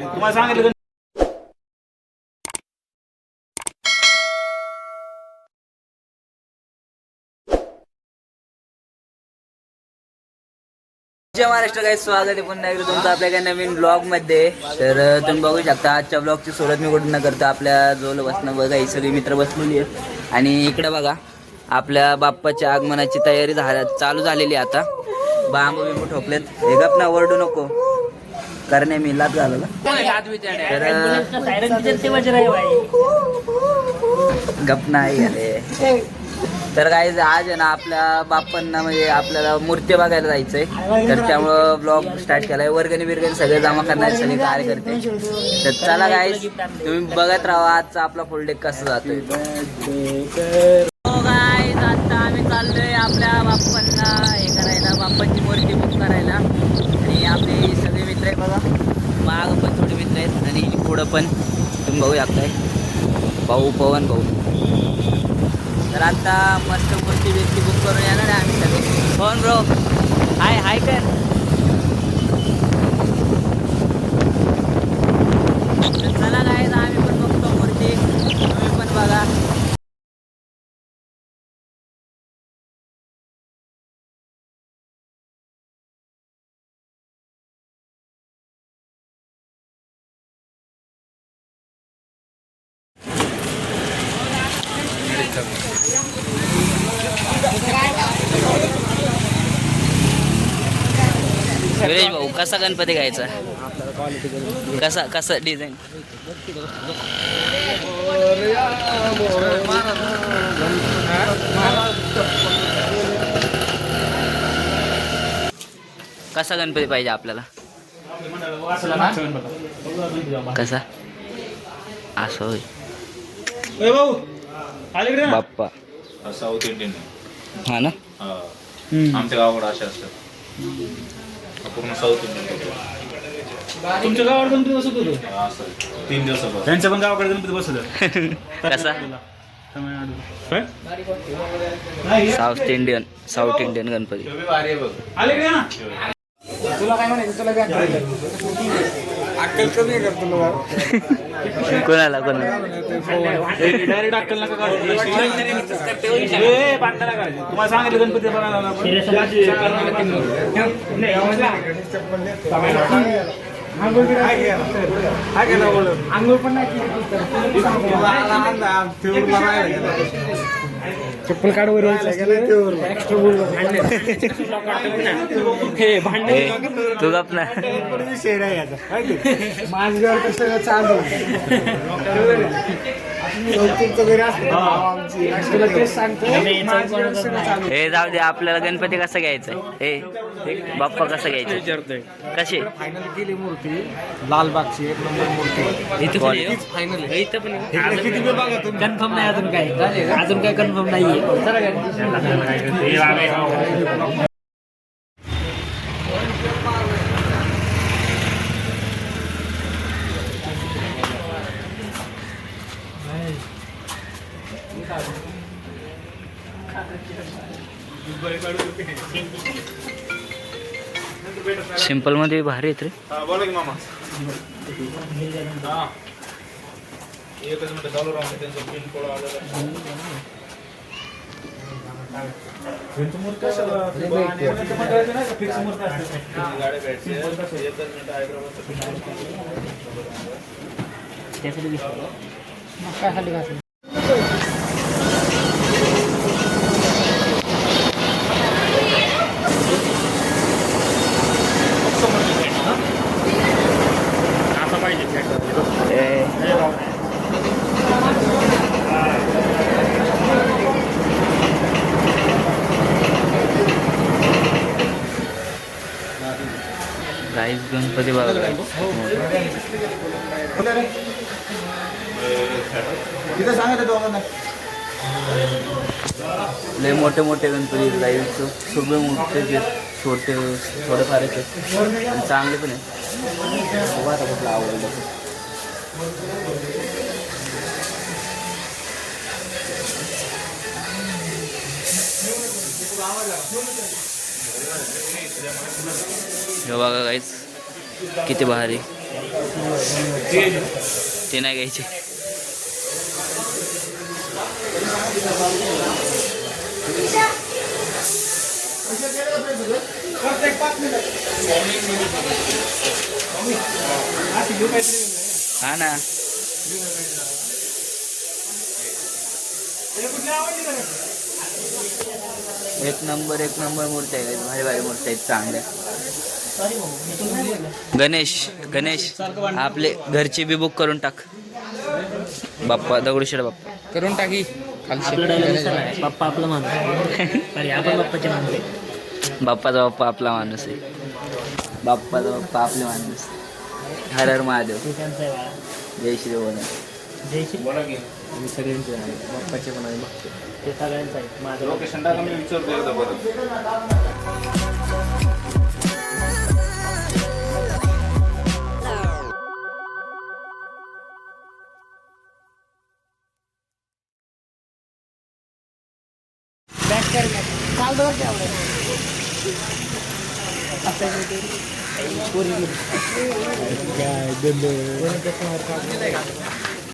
तुम्हाला सांगितलं जय महाराष्ट्र गाइस, स्वागत आहे पुन्हा एकदा तुमचं आपल्या काही नवीन ब्लॉग मध्ये. तर तुम्ही बघू शकता आजच्या ब्लॉगची सुरुवात मी कुठून न करता आपल्या जोल बसणं बघा, ही सगळी मित्र बसलेली आहेत. आणि इकडे बघा आपल्या बाप्पाच्या आगमनाची तयारी चालू झालेली आहे. आता बांबू बिंबू ठोकलेत. हे गप ना, ओरडू नको करणे मी लात घालवला गप नाही झाले. तर काय आज आहे ना आपल्या बाप्पांना म्हणजे आपल्याला मूर्ती बघायला जायचंय. तर त्यामुळं ब्लॉग स्टार्ट केलाय. वर्गणी बिरगणी सगळे जमा करणारे सगळे कार्यकर्ते. तर चला गाईज तुम्ही बघत राहा आजचा आपला फुल डे कसं जातोय. गाईज आता आम्ही चाललोय आपल्या बाप्पांना हे करायला, बाप्पांची मूर्ती बुक करायला. आणि आपले सगळे मित्र आहेत बघा, माग पण थोडे मित्र आहेत आणि पुढं पण तुम्ही बघू शकताय भाऊ पवन भाऊ. तर आता मस्त मूर्ती बिर्ती बुक करून येणार आहे आम्ही सगळे. पवन ब्रो हाय हाय कर. चला काय आम्ही पण बघतो मूर्ती, तुम्ही पण बघा. सुरेश भाऊ कसा गणपती घ्यायचा, कसा डिझाईन कसा गणपती पाहिजे आपल्याला, कसा असं होय बाप्पा साऊथ इंडियन हा ना. आमच्या गावाकडे असे असतात पूर्ण साऊथ इंडियन. तुमच्या गावाकडे गणपती बसत होतो 3 दिवसापासून. त्यांच्या पण गावाकडे गणपती बसत कसा तामिळनाडू साऊथ इंडियन गणपती. तुला काय म्हणायचं, तुला अक्कल कमी कर तुला. कोणाला डायरेक्ट अक्कल नका काढू. तुम्हाला सांगितलं गणपती बघायला आंघोळ पण नाही चप्पल काढवर एक्स्ट्रा बोल हे भांडे तू आपला विषय नाही आता माझ्यावर कसं चालू हे जाऊ दे. आपल्याला गणपती कसा घ्यायचा, हे बाप्पा कसा घ्यायचा, कसे फायनल केली मूर्ती लालबागची 1 नंबर मूर्ती. फायनल किती वेळ बघा तुम्ही, कन्फर्म नाही अजून काय कन्फर्म नाहीये. सिंपल मध्ये भारी येत रे. बोला की मामा. एकच मिनिट चालू राहून त्यांचं पिन कोड आलेलं. मूर्ती गाईस गणपती बघा. लय मोठे मोठे गणपती लाईव्ह सगळे मोठे जे छोटे थोडेफार आहेत चांगले पण आहे. आता कुठला आवडलं हे बघा काहीच किती भारी. ते नाही घ्यायचे. हा ना. एक नंबर मूर्ती आहेत. भारी भारी मूर्ती आहेत चांगल्या. गणेश आपले घरची बी बुक करून टाक. बाप्पा दगडूशेठ बाप्पा करून टाकी. बाप्पा आपला माणूस अरे आपण बाप्पाचे माणूस. बाप्पाचा बाप्पा आपला माणूस आहे. बाप्पाचा बाप्पा आपले माणूस. हर हर महादेव. जय श्री बोला. जय श्री आम्ही सगळ्यांचे आहे बाप्पाचे पण आहे बघतो. ते सगळ्यांचं आहे. माझं लोकेशन टाका मी विचारतो एकदा परत. बॅक कर चाल दोर क्या आवडे